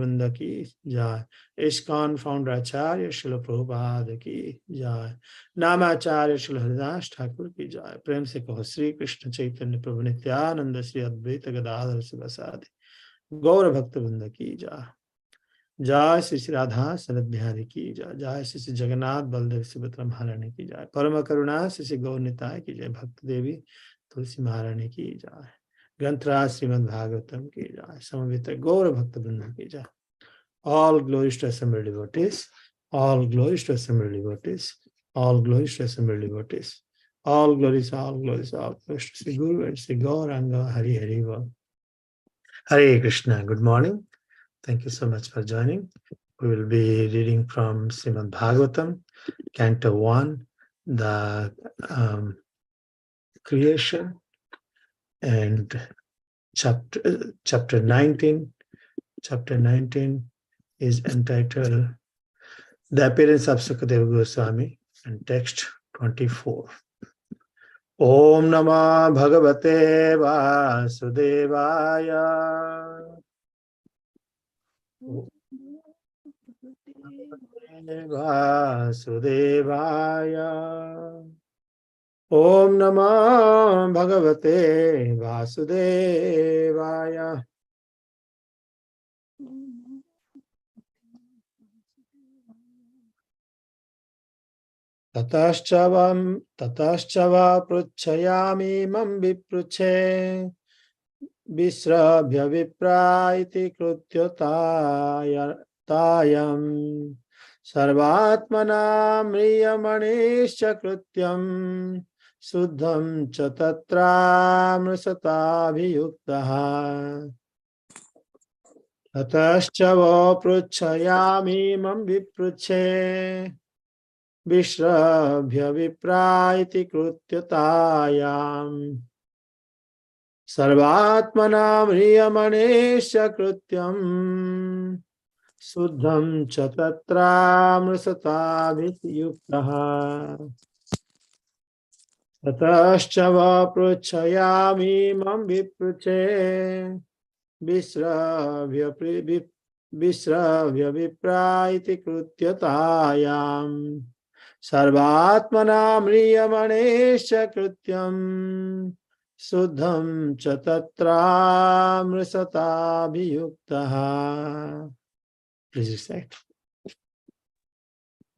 Vrinda ki jai. ISKCON founder Acharya Srila Prabhupada ki jai. Namacharya Srila Haridas Thakur ki jai. Prem se kaho Sri Krishna Chaitanya Prabhu Nityananda Sri Advaita Gadadhar Sivasadi Gaura Bhakta Vrinda ki jai. जय श्री श्री राधा सरद बिहारी की जय। जय श्री श्री जगन्नाथ बलदेव सुभद्रा महारानी की जय। परम करुणा श्री श्री गौर निताय की जय। भक्त देवी तुलसी महारानी की जय। ग्रंथराज श्रीमद् भागवतम की जय। समवेत गौर भक्त वृंद की जय। All glories to assembled devotees. All glories to assembled devotees. All glories to assembled devotees. All glories, all glories, all glories to Sri Guru and Sri Gauranga Hari Hari Val. Hare Krishna. Good morning. Thank you so much for joining. We will be reading from Srimad Bhagavatam, Canto 1, the creation, and chapter 19. Chapter 19 is entitled The Appearance of Sukadeva Goswami, and text 24. Om Namah Bhagavate Vasudevaya. Vasudevaya. Om Namah Bhagavate Vasudevaya. Tataschava pruchayami mam vipruche visrabhya vipraiti krutyotayam sarvatmana mriyamanischa krutyam suddham cha tatra mrisatabhiyuktaha. Tataschava pruchayami mam vipruche Vishrabhya vipraiti krutyatayam Sarvatmana mriyamanesha krutyam Suddham cha tatra mrisatabhiyuktaha. Tataschava pruchayami mam vipruche Vishrabhya vipraiti krutyatayam Sarvatmana mriyamanesha krutyam Suddham cha tatra mrisatabhiyuktaha. Please recite.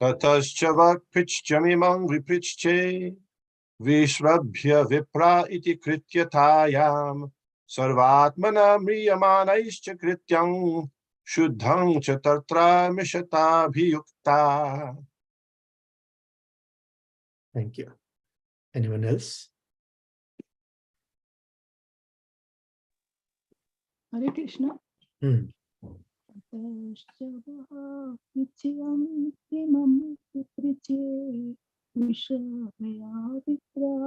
Tataschava pritchamimam vipriche Vishrabhya vipra iti krityatayam Sarvatmana mriyamanaischa krityam Shuddham cha tatra mishatabhiyukta. Thank you. Anyone else? Hare Krishna. Thank you. Tataschava prithyam imam vipriche vishrabhya vipra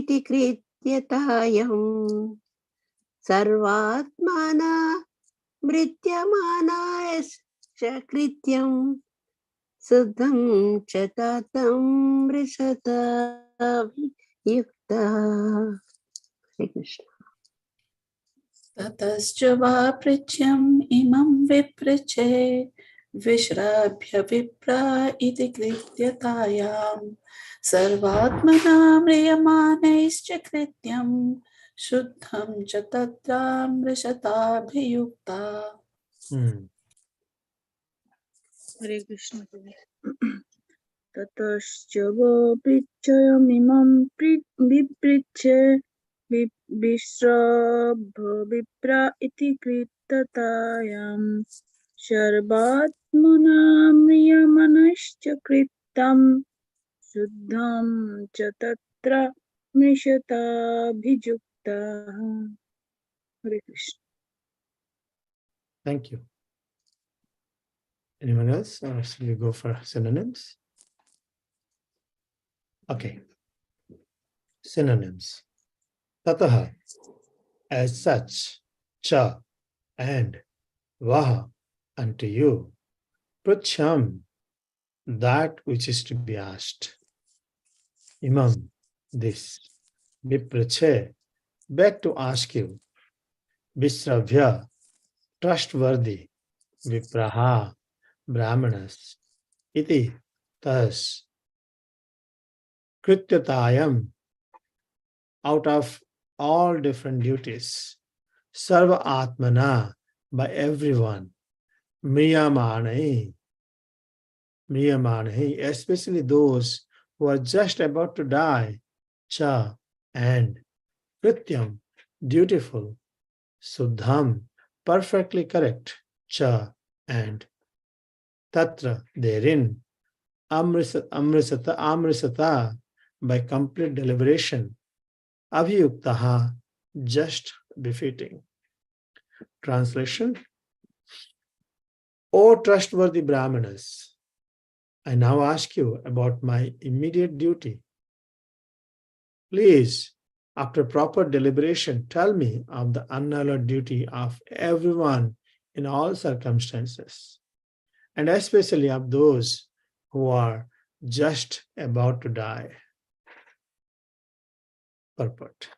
iti krityatayam sarvatmana mrityamana escha krityam suddham cha tatam mrishatabhiyukta. Hare Krishna. Tataschava prithyam imam vipriche vishrabhya vipra iti krityatayam sarvatmana mriyamaneischa krityam shuddham cha tatra mrishatabhiyukta. Hare Krishna. Tataschava prithyam imam vipriche Vishrabha vipra iti kritatayam Sharvatmana mriyamanascha kritam Suddham cha tatra mishatabhijukta. Hare Krishna. Thank you. Anyone else? Or should we go for synonyms? Okay. Synonyms. Tataha, as such, cha, and vaha, unto you, prucham, that which is to be asked, imam, this, viprache, beg to ask you, visravya, trustworthy, vipraha, brahmanas, iti, thus, krityatayam, out of all different duties, sarva atmana, by everyone, mriyamanai, especially those who are just about to die, cha, and krityam, dutiful, suddham, perfectly correct, cha, and tatra, therein, amrisata, by complete deliberation, abhiyuktaha, just befitting. Translation. O trustworthy Brahmanas, I now ask you about my immediate duty. Please, after proper deliberation, tell me of the unalloyed duty of everyone in all circumstances, and especially of those who are just about to die. Purport.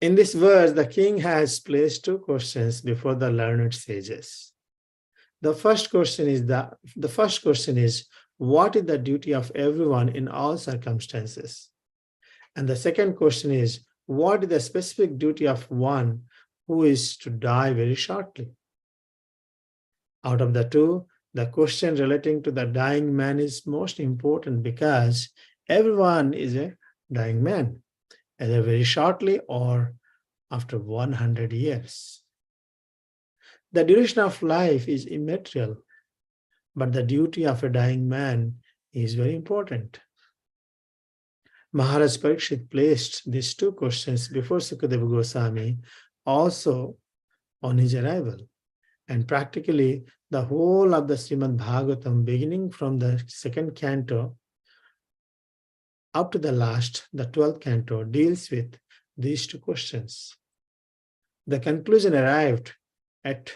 In this verse, the king has placed two questions before the learned sages. The first question is what is the duty of everyone in all circumstances? And the second question is, what is the specific duty of one who is to die very shortly? Out of the two, the question relating to the dying man is most important because everyone is a dying man, either very shortly or after 100 years. The duration of life is immaterial, but the duty of a dying man is very important. Maharaj Parikshit placed these two questions before Sukadeva Goswami also on his arrival. And practically the whole of the Srimad Bhagavatam, beginning from the second canto up to the last, the 12th canto, deals with these two questions. The conclusion arrived at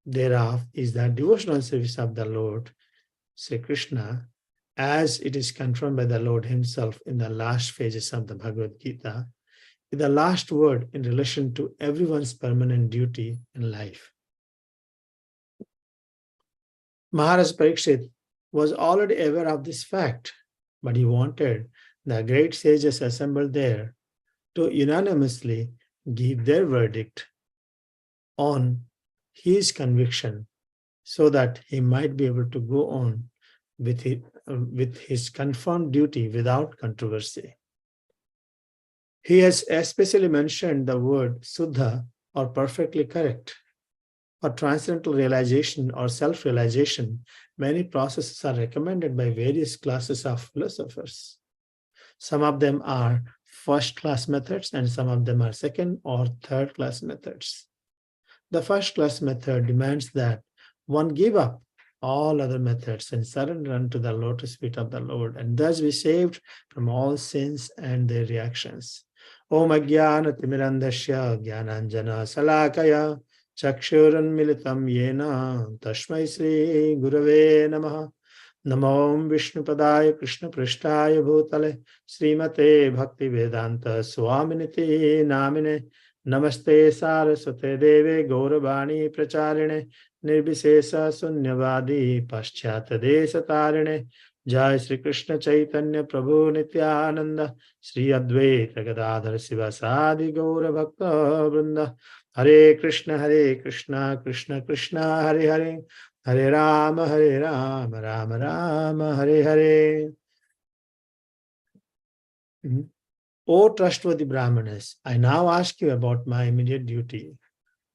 thereof is the devotional service of the Lord, Sri Krishna, as it is confirmed by the Lord himself in the last phases of the Bhagavad Gita, is the last word in relation to everyone's permanent duty in life. Maharaj Parikshit was already aware of this fact, but he wanted the great sages assembled there to unanimously give their verdict on his conviction so that he might be able to go on with his confirmed duty without controversy. He has especially mentioned the word Suddha, or perfectly correct. For transcendental realization or self-realization, many processes are recommended by various classes of philosophers. Some of them are first-class methods and some of them are second or third-class methods. The first-class method demands that one give up all other methods and surrender unto the lotus feet of the Lord, and thus be saved from all sins and their reactions. Om Ajnana Timirandasya Jnananjana Salakaya Chakshuranmilitam Yena Tashmai Sri Gurave Namaha. Namo Vishnupadaya Krishna Prishtaya Bhutale Srimate Bhakti Vedanta Swaminiti Namine. Namaste Saraswate Deve Gauravani Pracharine Nirbhisesa Sunyavadi Paschyata Desa Tarine. Jai Sri Krishna Chaitanya Prabhu Nityananda Sri Advaita Gadadhar Sivasadi Gaura Bhakta Vrinda. Hare Krishna Krishna Krishna Hare Hare Hare Rama Rama Rama Hare Hare. O trustworthy Brahmanas, I now ask you about my immediate duty.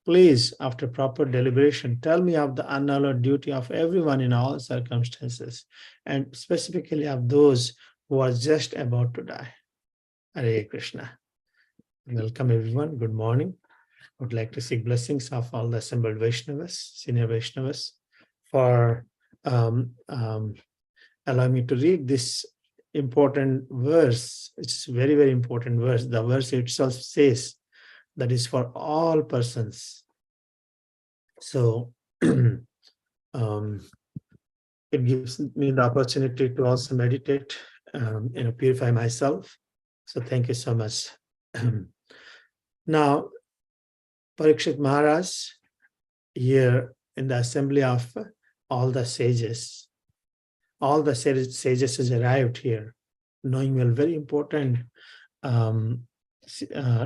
Please, after proper deliberation, tell me of the unalloyed duty of everyone in all circumstances, and specifically of those who are just about to die. Hare Krishna. Welcome everyone. Good morning. I would like to seek blessings of all the assembled Vaishnavas, senior Vaishnavas, for allow me to read this important verse. It's a very, very important verse. The verse itself says that is for all persons. So it gives me the opportunity to also meditate, purify myself. So thank you so much. Now, Parikshit Maharaj, here in the assembly of all the sages has arrived here, knowing well very important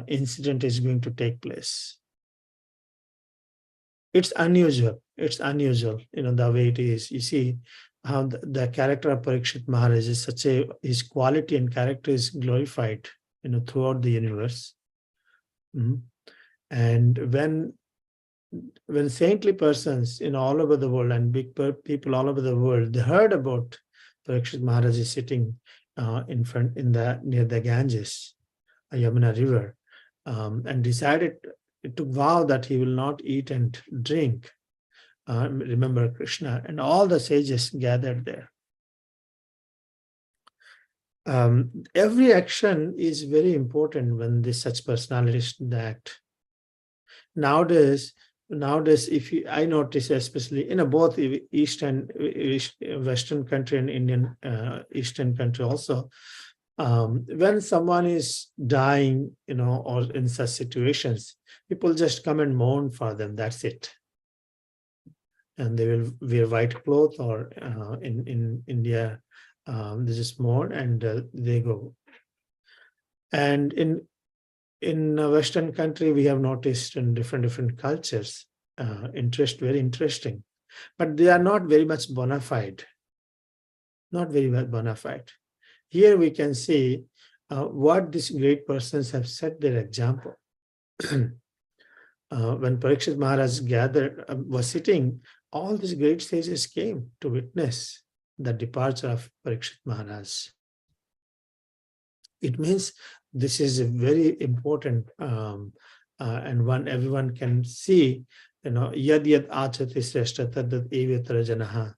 incident is going to take place. It's unusual. The way it is. You see how the character of Parikshit Maharaj is his quality and character is glorified, throughout the universe. And when saintly persons all over the world and big people all over the world, they heard about Parikshit Maharaj is sitting near the Ganges, Yamuna river, and decided to vow that he will not eat and drink. Remember Krishna, and all the sages gathered there. Every action is very important when such personalities act. Nowadays, I notice, especially in both Western country and Indian Eastern country also, when someone is dying, or in such situations, people just come and mourn for them. That's it. And they will wear white cloth, or in India, they just mourn and they go. And in a Western country, we have noticed in different cultures, very interesting, but they are not very much bona fide. Not very well bona fide. Here we can see what these great persons have set their example. When Parikshit Maharaj was sitting, all these great sages came to witness the departure of Parikshit Maharaj. It means this is a very important and one everyone can see. Yad yad achati sreshta tadat evyatra janaha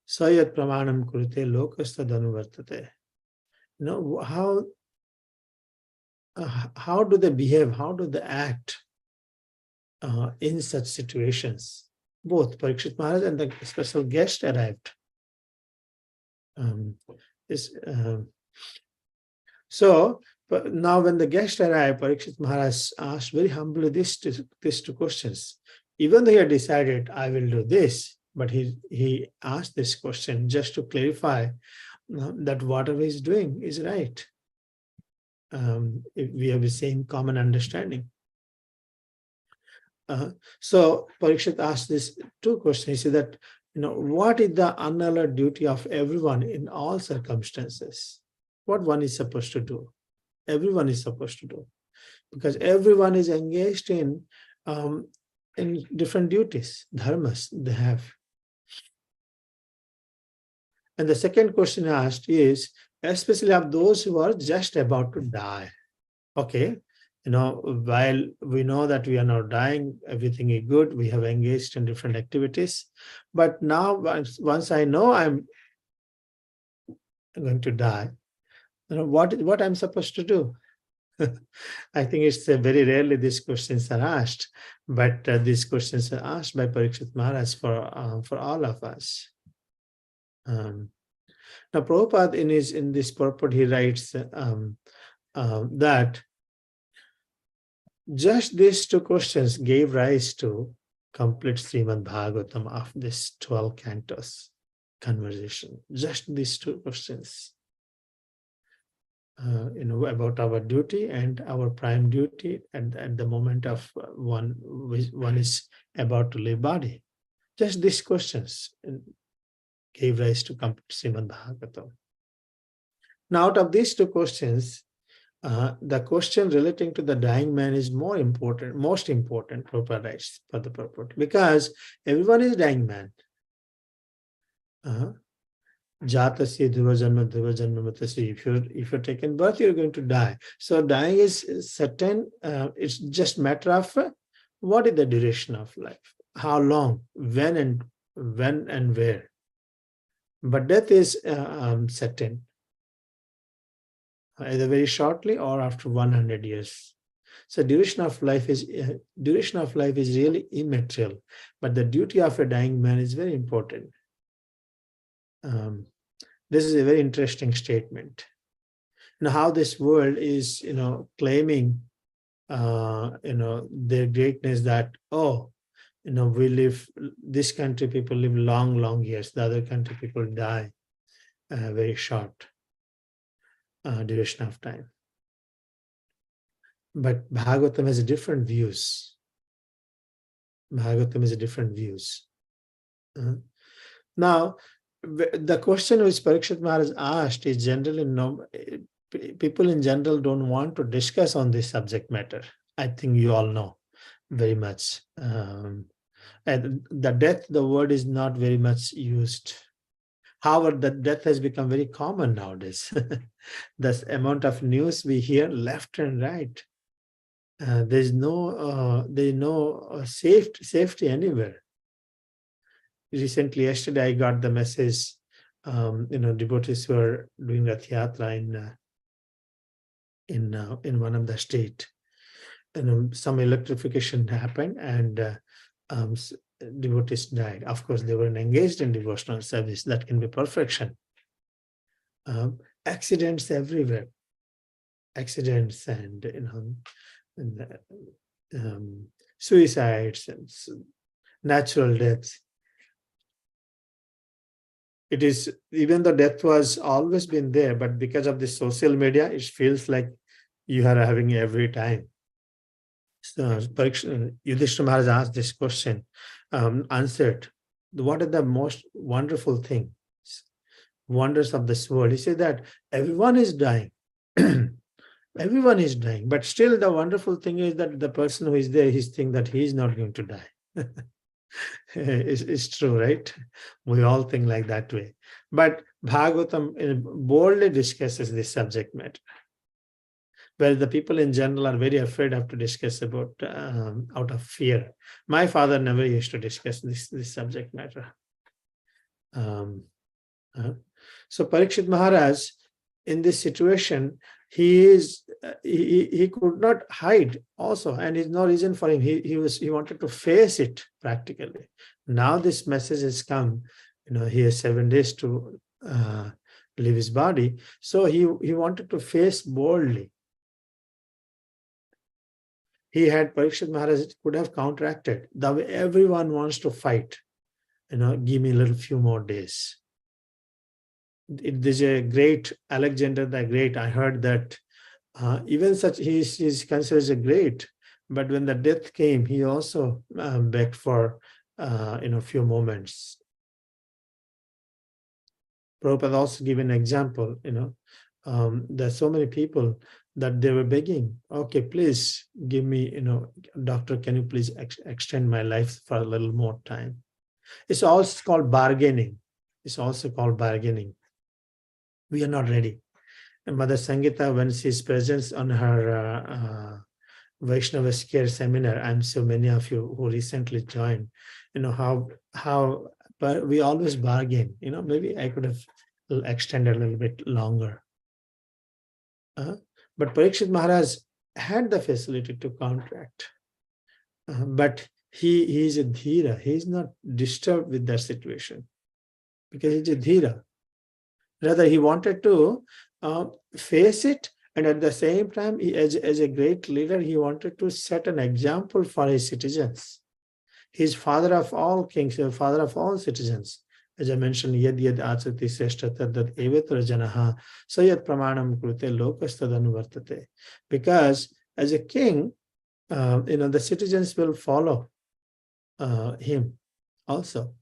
sayat pramanam kurute lokastad anuvartate. How do they behave? How do they act in such situations? Both Parikshit Maharaj and the special guest arrived. So now when the guest arrived, Parikshit Maharaj asked very humbly these two questions. Even though he had decided, I will do this, but he asked this question just to clarify that whatever he's doing is right. If we have the same common understanding. So Parikshit asked these two questions. He said that, what is the unalloyed duty of everyone in all circumstances? What one is supposed to do? Everyone is supposed to do, because everyone is engaged in different duties, dharmas they have. And the second question asked is, especially of those who are just about to die. Okay, while we know that we are not dying, everything is good, we have engaged in different activities. But now, once I know I'm going to die, what I'm supposed to do? I think it's very rarely these questions are asked, but these questions are asked by Parikshit Maharaj for all of us. Now, Prabhupada in this purport, he writes that just these two questions gave rise to complete Srimad Bhagavatam of this 12 cantos conversation. Just these two questions. About our duty and our prime duty at the moment of one is about to leave body. Just these questions gave rise to complete Srimad Bhagavatam. Now, out of these two questions, the question relating to the dying man is most important, Prabhupada writes for the purport, because everyone is dying man. Jatasya dhruva janma matasi. If you're taken birth, you're going to die. So dying is certain. It's just matter of what is the duration of life, how long, when and where. but death is certain, either very shortly or after 100 years. So duration of life is really immaterial, but the duty of a dying man is very important. This is a very interesting statement. Now, how this world is, claiming, their greatness, that, oh, we live, this country people live long, long years. The other country people die very short duration of time. But Bhagavatam has different views. Bhagavatam has different views. Now, the question which Parikshit Maharaj asked is generally, people in general don't want to discuss on this subject matter. I think you all know very much. And the death, the word is not very much used. However, the death has become very common nowadays. The amount of news we hear left and right. There's no safety anywhere. Recently, yesterday, I got the message. Devotees were doing Rath Yatra in one of the state. Some electrification happened, and devotees died. Of course, they were engaged in devotional service. That can be perfection. Accidents everywhere. Accidents and suicides and natural deaths. It is, even though death was always been there, but because of the social media, it feels like you are having every time. So Yudhishthira Maharaj asked this question, answered, what are the most wonderful things, wonders of this world? He said that everyone is dying. Everyone is dying, but still the wonderful thing is that the person who is there, he's thinking that he is not going to die. It's true, right? We all think like that way. But Bhagavatam boldly discusses this subject matter, where the people in general are very afraid of to discuss about out of fear. My father never used to discuss this subject matter. So Parikshit Maharaj, in this situation, he could not hide also, and there's no reason for him. He wanted to face it practically. Now this message has come. He has 7 days to leave his body, so he wanted to face boldly. Parikshit Maharaj could have counteracted. The way everyone wants to fight, give me a little few more days. There's a great Alexander the Great. I heard that even such he's considered as a great, but when the death came, he also begged for a few moments. Prabhupada also gave an example. There's so many people that they were begging, okay, please give me, doctor, can you please extend my life for a little more time? It's also called bargaining. We are not ready. And Mother Sangita, when she's present on her Vaishnava Scare seminar, I'm sure many of you who recently joined, how we always bargain. Maybe I could have extended a little bit longer. But Parikshit Maharaj had the facility to counteract. But he is a dhira. He is not disturbed with that situation because he's a dhira. Rather, he wanted to face it, and at the same time, as a great leader, he wanted to set an example for his citizens. He's father of all kings, father of all citizens. As I mentioned, yad achati sreshta tad evatra janaha sayat pramanam krute lokastadanu vartate. Because as a king, the citizens will follow him also.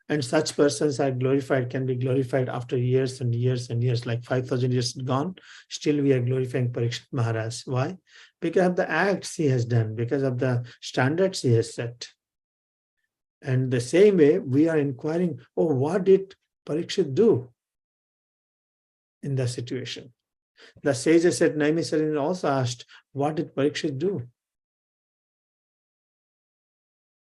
And such persons are glorified, can be glorified after years and years and years, like 5,000 years gone. Still we are glorifying Parikshit Maharaj. Why? Because of the acts he has done, because of the standards he has set. And the same way, we are inquiring, what did Parikshit do in the situation? The sages at Naimisarina also asked, what did Parikshit do?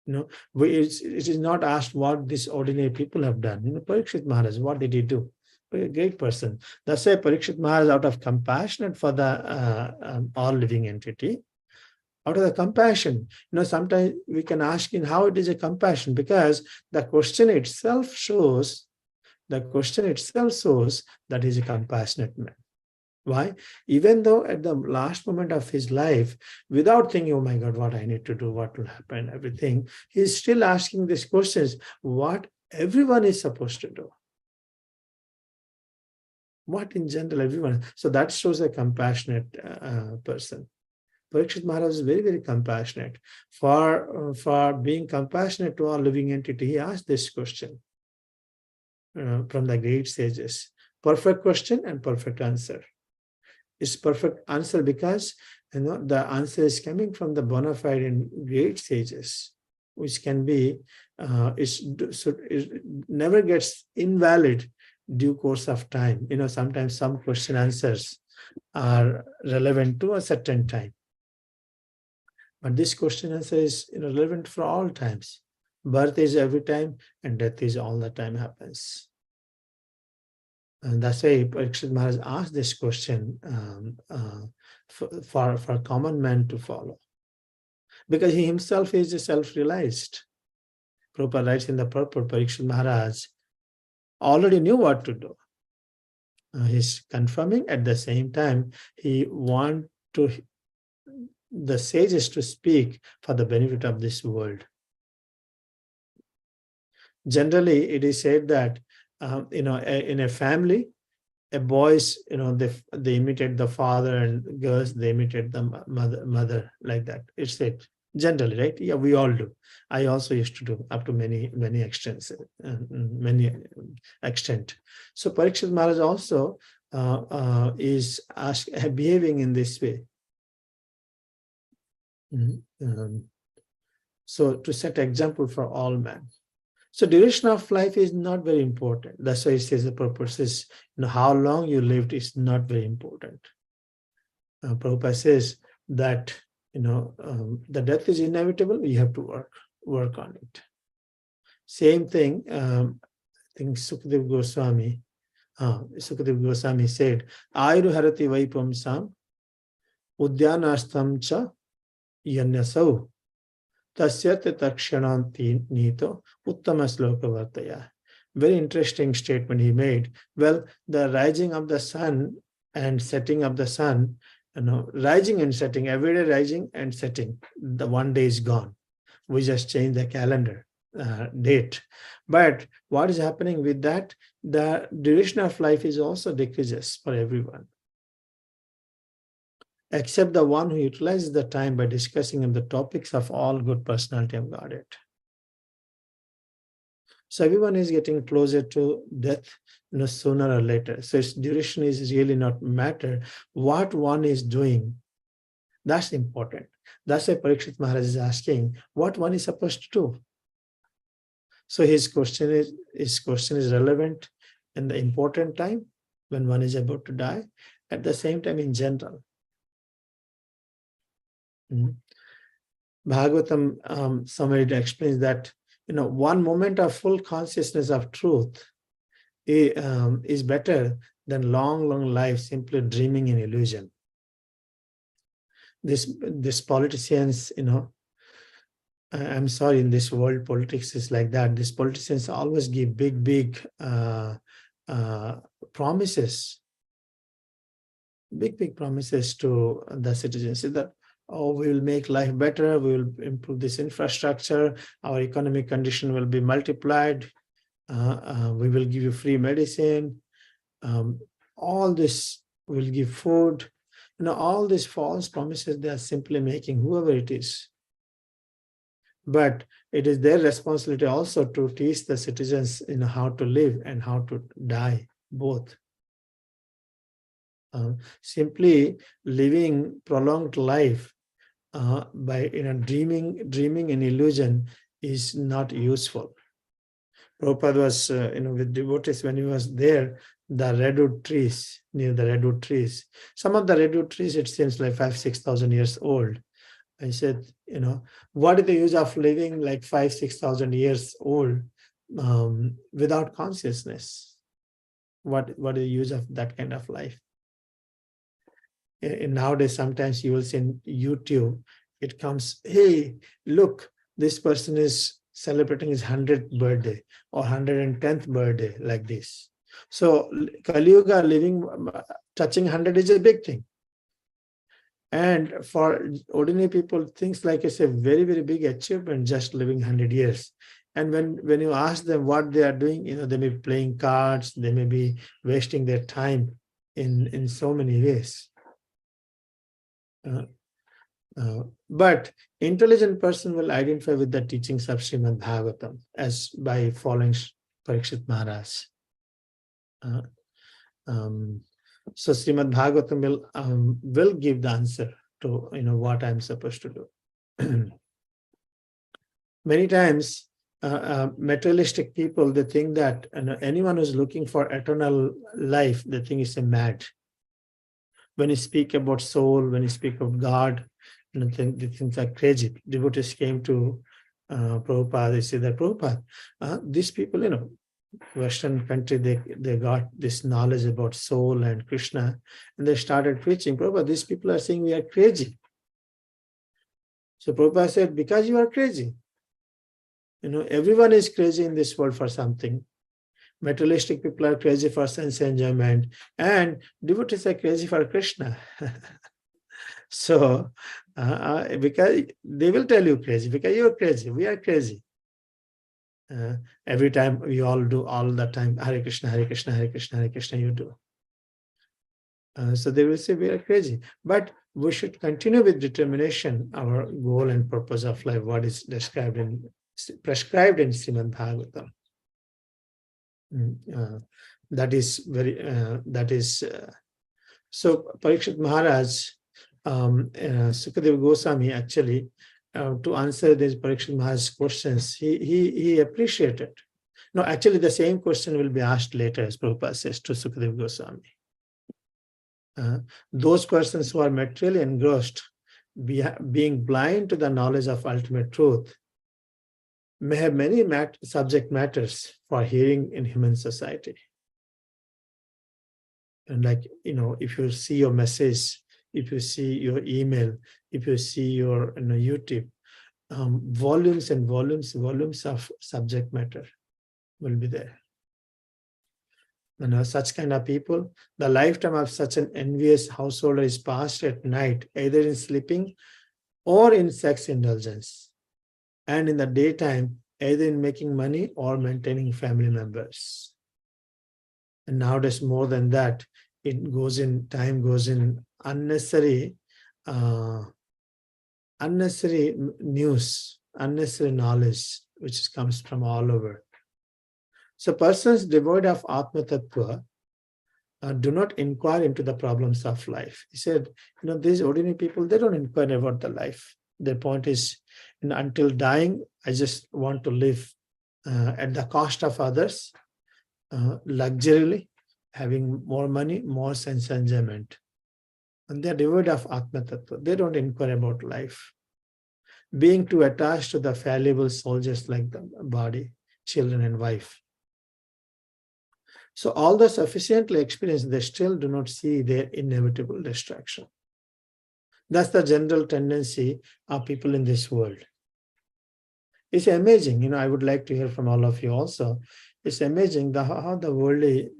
It is not asked what these ordinary people have done. Parikshit Maharaj, what did he do? A great person. That's why Parikshit Maharaj, out of compassion for the all living entity, out of the compassion, sometimes we can ask in how it is a compassion, because the question itself shows that he's a compassionate man. Why? Even though at the last moment of his life, without thinking, oh my God, what I need to do, what will happen, everything, he's still asking these questions, what everyone is supposed to do. What in general everyone. So that shows a compassionate person. Parikshit Maharaj is very, very compassionate. For being compassionate to all living entity, he asked this question from the great sages. Perfect question and perfect answer. It's perfect answer because the answer is coming from the bona fide and great sages, which can be it never gets invalid due course of time. Sometimes some question answers are relevant to a certain time, but this question answer is relevant for all times. Birth is every time and death is all the time happens. And that's why Parikshit Maharaj asked this question for common man to follow, because he himself is self-realized. Prabhupada writes in the purport, Parikshit Maharaj already knew what to do. He's confirming, at the same time he wants the sages to speak for the benefit of this world. Generally, it is said that in a family, boys, they imitate the father, and girls, they imitate the mother, like that. It's it generally, right? Yeah, we all do. I also used to do up to many extent. So Parikshit Maharaj also is behaving in this way. So to set example for all men. So duration of life is not very important. That's why it says the purpose is, how long you lived is not very important. Prabhupada says that, the death is inevitable. You have to work on it. Same thing, I think Sukadev Goswami said, Ayuru harati vaipamsam udyanastam cha yanyasau tasyate takshananti nito uttama sloka vartaya. Very interesting statement he made. Well, the rising of the sun and setting of the sun, rising and setting, every day rising and setting, the one day is gone. We just change the calendar date. But what is happening with that? The duration of life is also decreases for everyone, except the one who utilizes the time by discussing the topics of all good personality of Godhead. So everyone is getting closer to death, sooner or later. So its duration is really not matter. What one is doing, that's important. That's why Parikshit Maharaj is asking what one is supposed to do. So his question is relevant in the important time when one is about to die, at the same time in general. Bhagavatam somewhere explains that one moment of full consciousness of truth is better than long life simply dreaming in illusion. This politicians, I'm sorry, in this world politics is like that. These politicians always give big promises, big promises to the citizens, that we will make life better, we will improve this infrastructure, our economic condition will be multiplied, we will give you free medicine, all this will give food. All these false promises they are simply making, whoever it is. But it is their responsibility also to teach the citizens how to live and how to die, both. Simply living prolonged life by dreaming an illusion is not useful. Prabhupada was with devotees when he was there, the redwood trees, some of the redwood trees, it seems like 5,000-6,000 years old. I said, what is the use of living like 5,000-6,000 years old without consciousness? What is the use of that kind of life? And nowadays, sometimes you will see in YouTube, it comes, hey, look, this person is celebrating his 100th birthday or 110th birthday, like this. So Kali Yuga, touching 100 is a big thing. And for ordinary people, things like it's a very, very big achievement, just living 100 years. And when you ask them what they are doing, they may be playing cards, they may be wasting their time in so many ways. But intelligent person will identify with the teachings of Srimad Bhagavatam as by following Parikshit Maharaj. So Srimad Bhagavatam will give the answer to what I'm supposed to do. Many times, materialistic people, they think that anyone who's looking for eternal life, they think it's a mad. When you speak about soul, when you speak of God, they think are crazy. Devotees came to Prabhupada, they say that Prabhupada, these people, Western country, they got this knowledge about soul and Krishna, and they started preaching. Prabhupada, these people are saying we are crazy. So Prabhupada said, because you are crazy. Everyone is crazy in this world for something. Materialistic people are crazy for sense enjoyment, and devotees are crazy for Krishna. So, because they will tell you crazy, because you are crazy, we are crazy. Every time we all do all the time, Hare Krishna, Hare Krishna, Hare Krishna, Hare Krishna, you do. So they will say we are crazy. But we should continue with determination, our goal and purpose of life, what is prescribed in Srimad Bhagavatam. So Parikshit Maharaj, Sukadeva Goswami actually, to answer these Parikshit Maharaj's questions, he appreciated. No, actually the same question will be asked later, as Prabhupada says, to Sukadeva Goswami. Those persons who are materially engrossed, being blind to the knowledge of ultimate truth, may have many subject matters for hearing in human society. And like, if you see your message, if you see your email, if you see your YouTube, volumes and volumes of subject matter will be there. Such kind of people, the lifetime of such an envious householder is passed at night, either in sleeping or in sex indulgence, and in the daytime, either in making money or maintaining family members. And nowadays, more than that, time goes in unnecessary news, unnecessary knowledge, which comes from all over. So persons devoid of Atma Tattva do not inquire into the problems of life. He said, these ordinary people, they don't inquire about the life. Their point is, until dying, I just want to live at the cost of others, luxuriously, having more money, more sense enjoyment. And they are devoid of Atma Tattva. They don't inquire about life. Being too attached to the fallible soldiers like the body, children, and wife. So although sufficiently experienced, they still do not see their inevitable destruction. That's the general tendency of people in this world. It's amazing. I would like to hear from all of you also. It's amazing how the worldly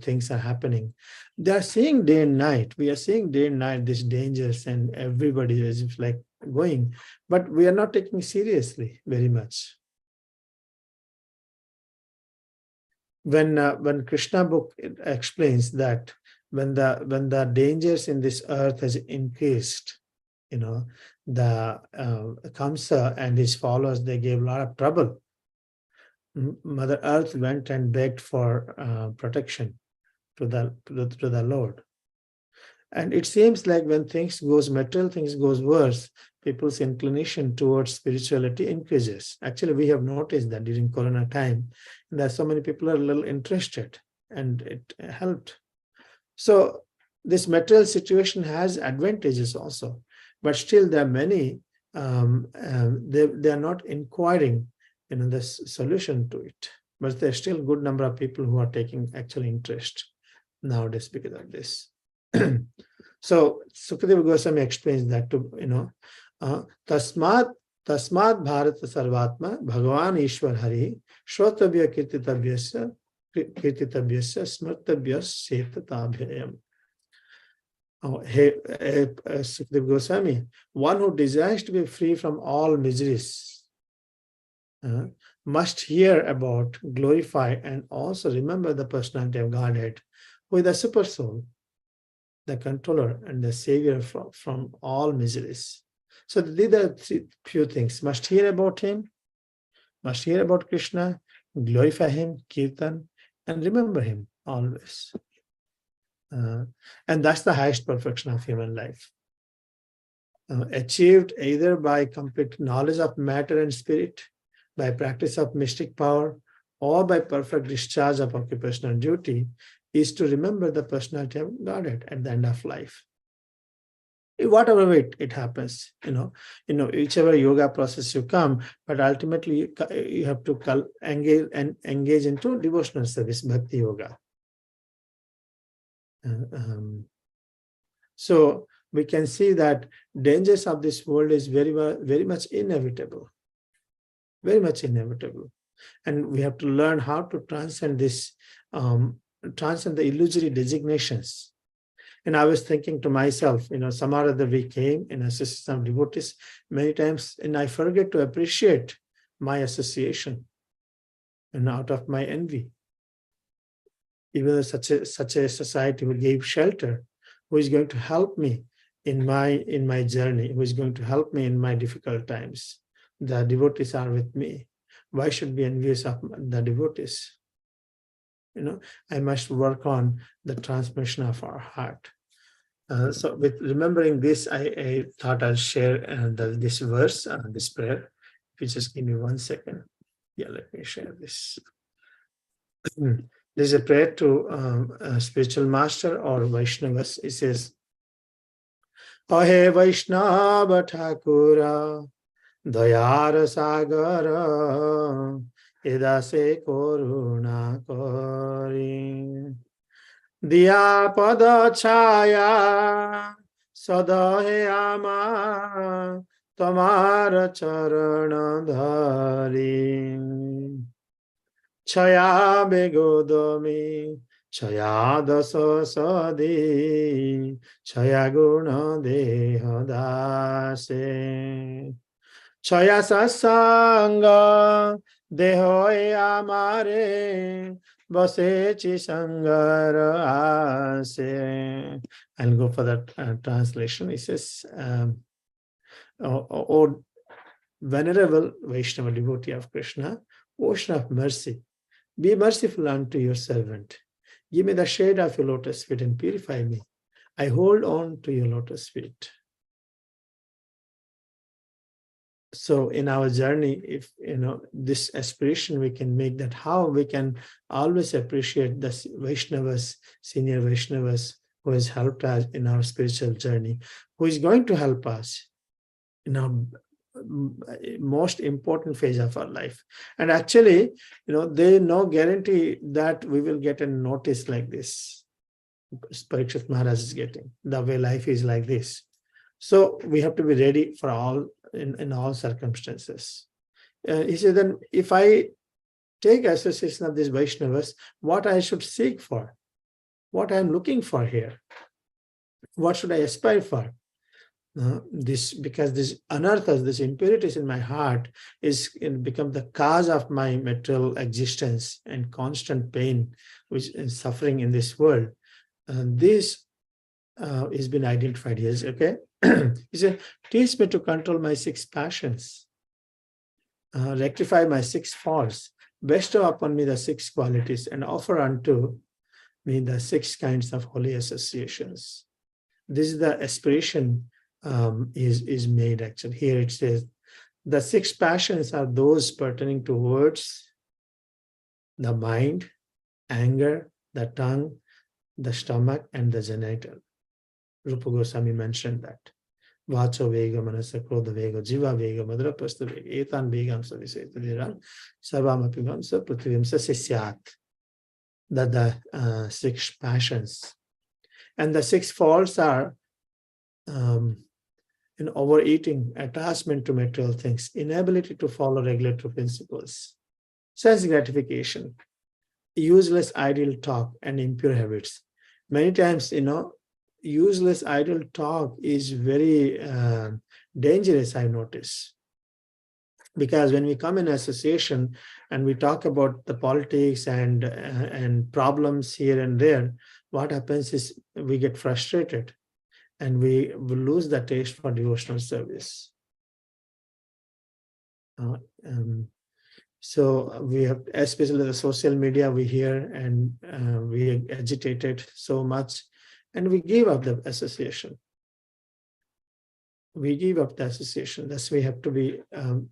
things are happening. They are seeing day and night. We are seeing day and night these dangers, and everybody is like going, but we are not taking seriously very much. When Krishna book explains that when the dangers in this earth has increased, the Kamsa and his followers, they gave a lot of trouble. Mother Earth went and begged for protection to the Lord. And it seems like when material things goes worse, people's inclination towards spirituality increases. Actually, we have noticed that during Corona time, that so many people are a little interested, and it helped. So this material situation has advantages also, but still there are many they are not inquiring the solution to it. But there's still a good number of people who are taking actual interest nowadays because of this. So Sukadeva Goswami explains that to Tasmat Bharata Sarvatma Bhagavan Ishwar Hari Shrotabhya Kirtitavyasya Smartavyas Setatabhyayam. Sukadeva Goswami, one who desires to be free from all miseries must hear about, glorify, and also remember the personality of Godhead, who is the super soul, the controller and the savior from all miseries. So these are few things. Must hear about him, must hear about Krishna, glorify him, kirtan, and remember him always. And that's the highest perfection of human life. Achieved either by complete knowledge of matter and spirit, by practice of mystic power, or by perfect discharge of occupational duty, is to remember the personality of Godhead at the end of life. Whatever way it happens, whichever yoga process you come, but ultimately you have to engage into devotional service, bhakti yoga. So we can see that dangers of this world is very much inevitable, very much inevitable, and we have to learn how to transcend this, transcend the illusory designations. And I was thinking to myself, some or other we came in association of devotees many times, and I forget to appreciate my association, and out of my envy. Even such a society who gave shelter, who is going to help me in my journey, who is going to help me in my difficult times. The devotees are with me. Why should be envious of the devotees? I must work on the transmission of our heart. So with remembering this, I thought I'll share this verse, this prayer. If you just give me 1 second. Yeah, let me share this. There's a prayer to a spiritual master or Vaishnavas. It says, Ahe Vaishnava Thakura Dayara Sagara Edase Koruna Kori Diya Pada Chaya Sadahe Ama Tamara Charana Dhari Chaya Begodami Chaya Dasa Sadi Chaya Guna Deha Dase Chaya Sasanga Dehoe Amare Base Chisangara Ase. I'll go for that translation. It says, O venerable Vaishnava devotee of Krishna, ocean of mercy, be merciful unto your servant. Give me the shade of your lotus feet and purify me. I hold on to your lotus feet. So in our journey, if this aspiration, we can make that, how we can always appreciate the Vaishnavas, senior Vaishnavas, who has helped us in our spiritual journey, who is going to help us in our most important phase of our life. And actually, they no guarantee that we will get a notice like this. Parikshit Maharaj is getting, the way life is like this. So we have to be ready for all, in all circumstances. He said, then if I take association of these Vaishnavas, what I should seek for, what I'm looking for here, what should I aspire for? Because this anarthas, this impurities in my heart is become the cause of my material existence and constant pain, which is suffering in this world. This has been identified here. Okay, he said, teach me to control my 6 passions, rectify my 6 faults, bestow upon me the 6 qualities, and offer unto me the 6 kinds of holy associations. This is the aspiration is made actually. Here it says, the 6 passions are those pertaining to words, the mind, anger, the tongue, the stomach, and the genital. Rupa Goswami mentioned that. Vacho Vega, Manasa Krodha Vega, Jiva Vega, Madrapasta Vega, Etan Vegam Savisetaviran, Sarvamapimamsa, Prithivimsa Sisyat. That the 6 passions. And the 6 faults are in overeating, attachment to material things, inability to follow regulatory principles, sense gratification, useless idle talk, and impure habits. Many times, useless idle talk is very dangerous, I notice. Because when we come in association and we talk about the politics and problems here and there, what happens is we get frustrated and we will lose the taste for devotional service. So we have, especially the social media, we hear and we agitated so much, and we give up the association. We give up the association. Thus, we have to be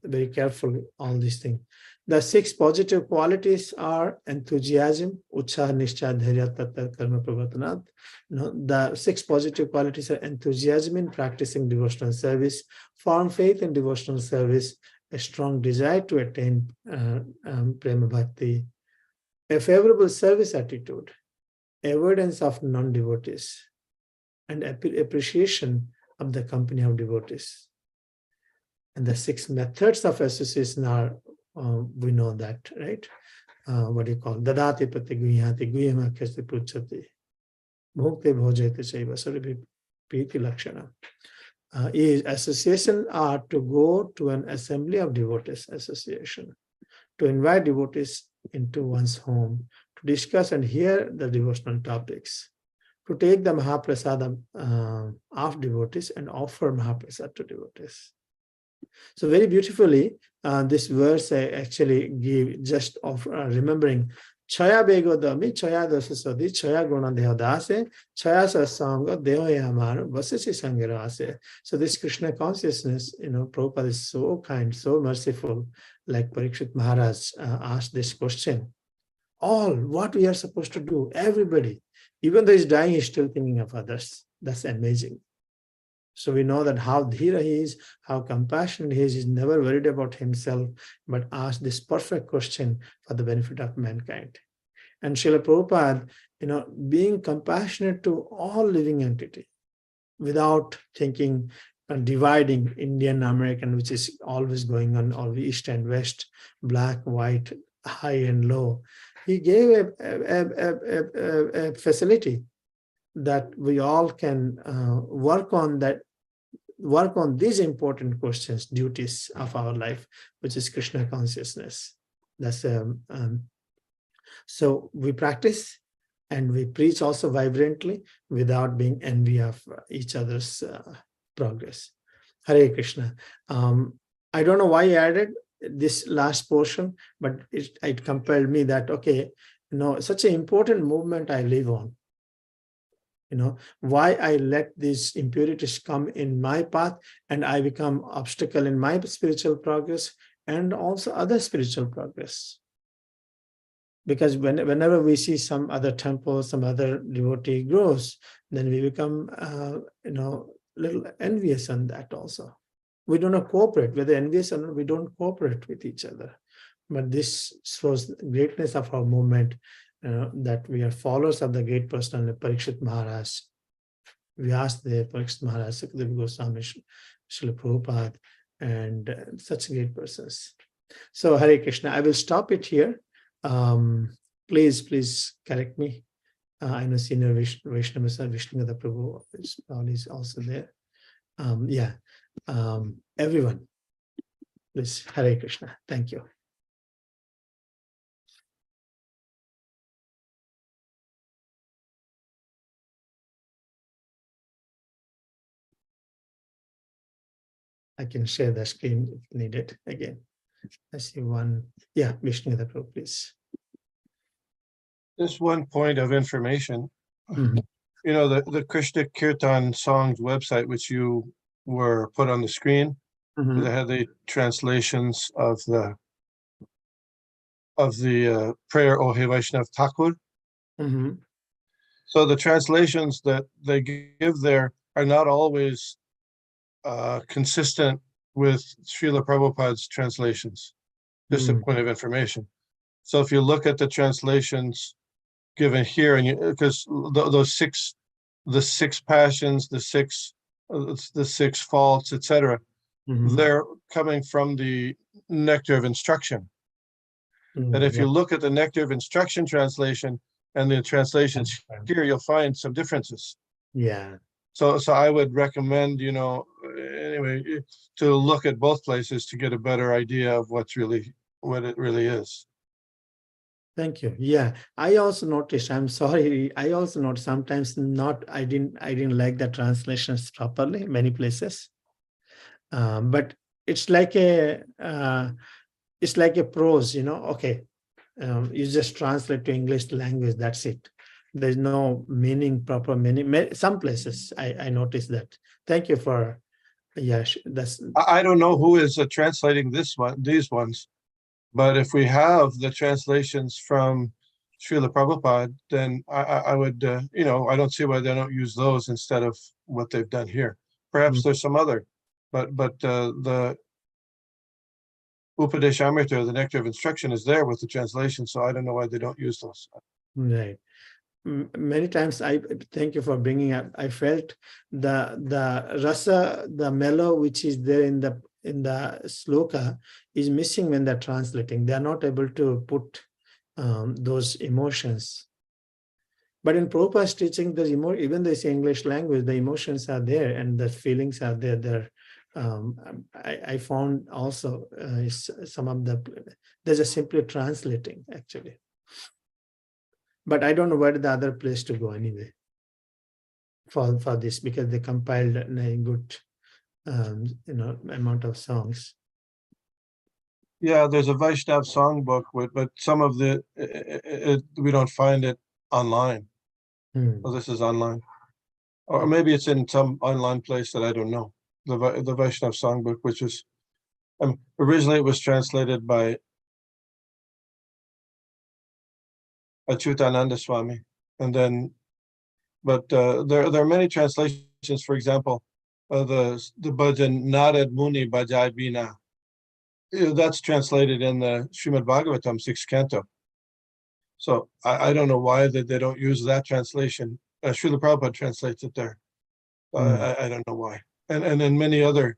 very careful all these things. The 6 positive qualities are enthusiasm, utsaha, nishcha, dharya, tattva, karma, pravartanat. The 6 positive qualities are enthusiasm in practicing devotional service, firm faith in devotional service, a strong desire to attain prema bhakti, a favorable service attitude, avoidance of non-devotees, and appreciation of the company of devotees. And the 6 methods of association are, we know that, right? What do you call? Dadati pati guhyati guhyama kasti pruchati bhokte bhojayate chaiva sarabhi priti lakshana. Is association are to go to an assembly of devotees association, to invite devotees into one's home, to discuss and hear the devotional topics, to take the Mahaprasad of devotees and offer Mahaprasad to devotees. So very beautifully, this verse I actually give just of remembering Chaya Bego Dami, Chaya Dosasadi, Chaya Guna Dehodase, Chaya Sasanga, Dehoyamar, Vasisi Sangarase. So this Krishna consciousness, Prabhupada is so kind, so merciful, like Parikshit Maharaj asked this question. All what we are supposed to do, everybody, even though he's dying, he's still thinking of others. That's amazing. So we know that how dhira he is, how compassionate he is. He's never worried about himself, but asked this perfect question for the benefit of mankind. And Srila Prabhupada, being compassionate to all living entity, without thinking dividing Indian, American, which is always going on, all East and West, black, white, high and low. He gave a facility that we all can work on these important questions, duties of our life, which is Krishna consciousness. That's so we practice and we preach also vibrantly without being envy of each other's progress. Hare Krishna. I don't know why I added this last portion, but it compelled me that, okay, such an important movement I live on. Why I let these impurities come in my path and I become obstacle in my spiritual progress and also other spiritual progress. Because whenever we see some other temple, some other devotee grows, then we become, little envious on that also. We do not cooperate. Whether envious or not, we don't cooperate with each other. But this shows the greatness of our movement, that we are followers of the great personality, Parikshit Maharaj. We asked the Parikshit Maharaj, Sukadeva Goswami, Srila Prabhupada, and such great persons. So Hare Krishna, I will stop it here. Please correct me. I know Senior Vaishnava Vishnugada Prabhu is also there. Everyone, please, Hare Krishna. Thank you. I can share the screen if needed again. I see one. Yeah, Vishnugada Prabhu, please. Just one point of information. Mhm. The Krishna Kirtan songs website, which you were put on the screen, Mhm. they had the translations of the prayer O He Vaishnav Thakur. Mhm. So the translations that they give there are not always consistent with Srila Prabhupada's translations. Just a Mm. point of information. So if you look at the translations given here, and because those the six passions, the six faults, etc., Mhm. they're coming from the Nectar of Instruction. And if Yeah. you look at the Nectar of Instruction translation and the translations here, you'll find some differences. Yeah. So I would recommend, anyway, to look at both places to get a better idea of what it really is. Thank you. Yeah, I also noticed. I'm sorry. I also noticed sometimes not. I didn't like the translations properly. Many places, but it's like a prose. Okay, you just translate to English language. That's it. There's no meaning, proper meaning. Some places I noticed that. Thank you for. Yeah, that's. I don't know who is translating these ones, but if we have the translations from Srila Prabhupada, then I would, I don't see why they don't use those instead of what they've done here. Perhaps there's some other, but the Upadeshamrita, the Nectar of Instruction, is there with the translation, so I don't know why they don't use those. Right. Many times I thank you for bringing up. I felt the rasa, the mellow which is there in the sloka is missing when they're translating. They are not able to put those emotions. But in Prabhupada's teaching, there's even though it's English language, the emotions are there and the feelings are there. I found also some of there's a simply translating actually. But I don't know where the other place to go anyway for this, because they compiled a good amount of songs. Yeah, there's a Vaishnav songbook, but some of we don't find it online. Well, this is online, or maybe it's in some online place that I don't know. The Vaishnav songbook, which is originally it was translated by Achyutananda Swami, and then, but there are many translations. For example, the bhajan Narad Muni Bhajai Bina. That's translated in the Srimad Bhagavatam 6th canto. So I don't know why they don't use that translation. Srila Prabhupada translates it there. I don't know why. And then many other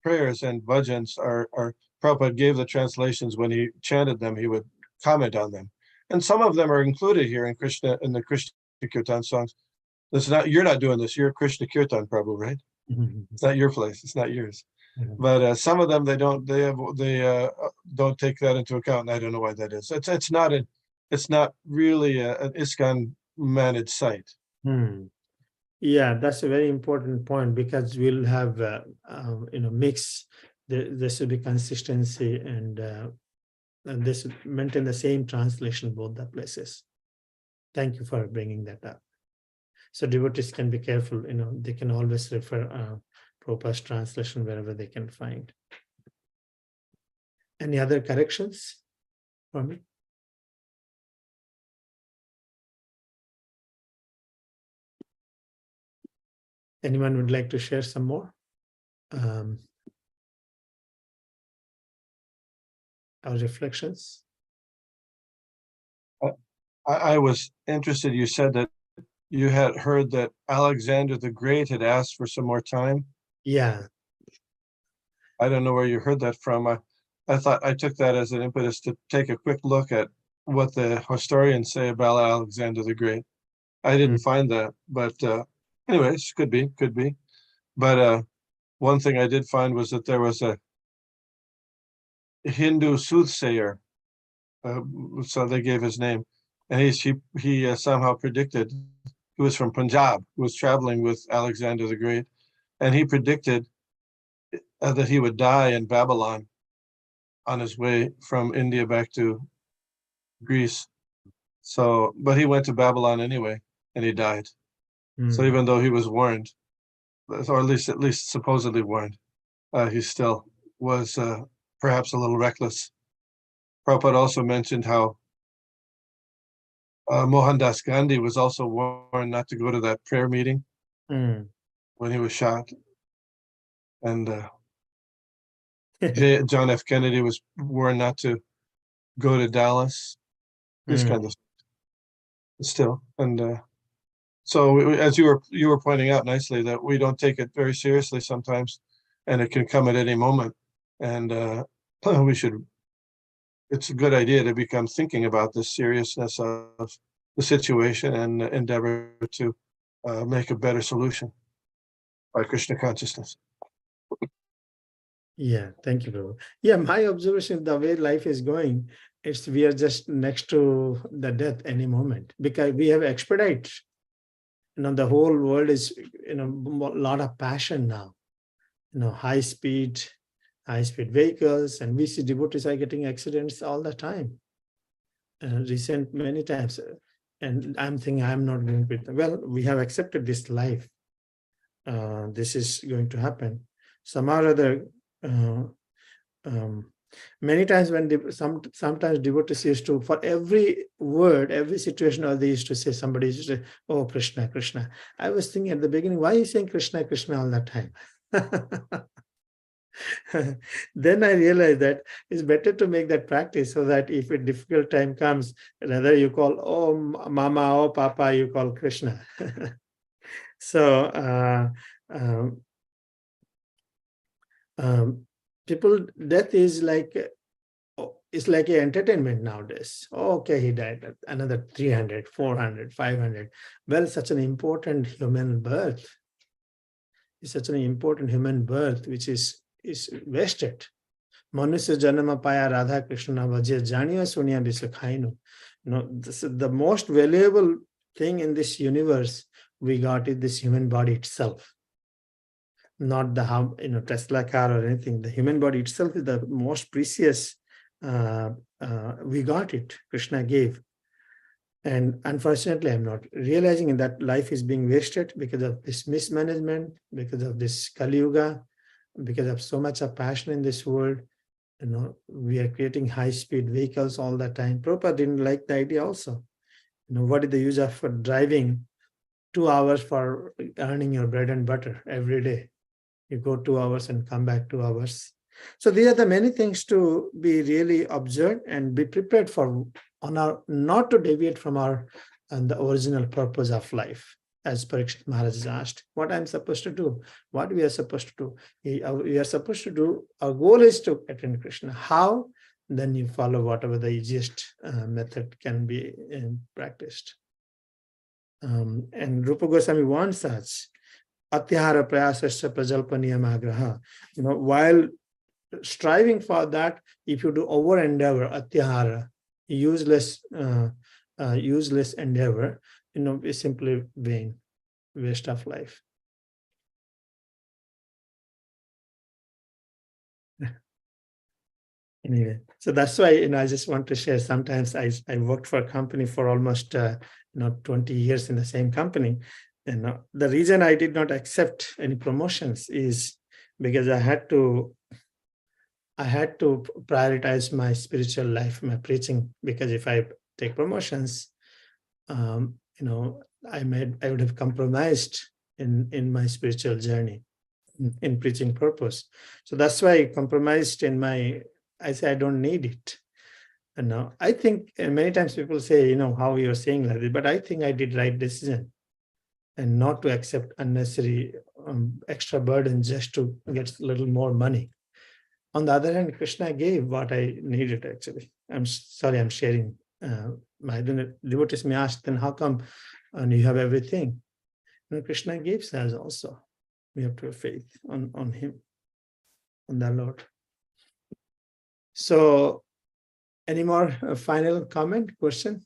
prayers and bhajans are Prabhupada gave the translations when he chanted them. He would comment on them, and some of them are included here in the Krishna Kirtan songs. You're not doing this. You're Krishna Kirtan, Prabhu, right? It's not your place. It's not yours. But some of them they don't take that into account, and I don't know why that is. It's not really an ISKCON managed site. Yeah, that's a very important point, because we'll have mix. There should be consistency, and they should maintain the same translation both the places. Thank you for bringing that up. So devotees can be careful. They can always refer Prabhupada's translation wherever they can find. Any other corrections for me? Anyone would like to share some more? Our reflections? I was interested. You said that you had heard that Alexander the Great had asked for some more time. Yeah. I don't know where you heard that from. I took that as an impetus to take a quick look at what the historians say about Alexander the Great. I didn't find that, but anyways, could be. But one thing I did find was that there was a Hindu soothsayer, so they gave his name, and he somehow predicted. He was from Punjab, who was traveling with Alexander the Great, and he predicted that he would die in Babylon on his way from India back to Greece. So, but he went to Babylon anyway, and he died. So even though he was warned, or at least supposedly warned, he still was perhaps a little reckless. Prabhupada also mentioned how Mohandas Gandhi was also warned not to go to that prayer meeting when he was shot. And John F. Kennedy was warned not to go to Dallas. These kind of still. And so as you were pointing out nicely, that we don't take it very seriously sometimes, and it can come at any moment. And we should. It's a good idea to become thinking about the seriousness of the situation and endeavor to make a better solution by Krishna consciousness. Yeah, thank you, Prabhu. Yeah, my observation, the way life is going, we are just next to the death any moment, because we have expedite. The whole world is, a lot of passion now. High speed vehicles, and we see devotees are getting accidents all the time. Recent many times, and I'm thinking I'm not going with them. Well, we have accepted this life. This is going to happen. Some or other. Many times when sometimes devotees used to, for every word, every situation, or they used to say, somebody used to say, "Oh, Krishna, Krishna." I was thinking at the beginning, why are you saying Krishna, Krishna all the time? Then I realized that it's better to make that practice, so that if a difficult time comes, rather you call, "Oh, Mama, oh, Papa," you call Krishna. So people, death is like, it's like an entertainment nowadays. Oh, okay, he died, another 300, 400, 500. Well, such an important human birth. It's such an important human birth, which is wasted. Manusya janama paya Radha Krishna bhaje janiya sunya bisakhainu. This is the most valuable thing in this universe we got, is this human body itself. Not the Tesla car or anything. The human body itself is the most precious. We got it. Krishna gave, and unfortunately, I'm not realizing that life is being wasted because of this mismanagement, because of this Kali Yuga, because of so much of passion in this world. We are creating high-speed vehicles all the time. Prabhupada didn't like the idea also. What is the use of driving 2 hours for earning your bread and butter every day? You go 2 hours and come back 2 hours. So these are the many things to be really observed and be prepared for, not to deviate from the original purpose of life. As Parikshit Maharaj is asked, what I'm supposed to do, what we are supposed to do. We are supposed to do, our goal is to attend Krishna. How? Then you follow whatever the easiest method can be practiced. And Rupa Goswami wants us, Atyahara prayasasya prajalpaniyamagraha. While striving for that, if you do over endeavor, atyahara, useless endeavor, is simply vain, waste of life. Anyway, so that's why I just want to share. Sometimes I worked for a company for almost 20 years in the same company. And the reason I did not accept any promotions is because I had to prioritize my spiritual life, my preaching, because if I take promotions, I would have compromised in my spiritual journey, in preaching purpose. So that's why I compromised I say I don't need it. And now I think many times people say, how you're saying like this, but I think I did right decision, and not to accept unnecessary extra burden just to get a little more money. On the other hand, Krishna gave what I needed, actually. I'm sorry, I'm sharing. My devotees may ask, then how come you have everything? Krishna gives us also. We have to have faith on him, on the Lord. So, any more final comment, question?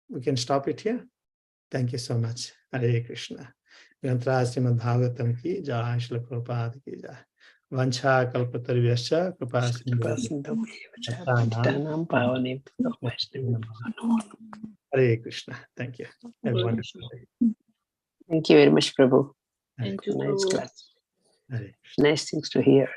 We can stop it here. Thank you so much. Hare Krishna. Grantra Srimad Bhagavatam ki jai, Srila Prabhupada ki jai. Vancha kalpatarvyascha kripa Hare Krishna. Thank you. Have a wonderful day. Thank you very much, Prabhu. Thank you, Nice Prabhu. class. Hare. Nice things to hear.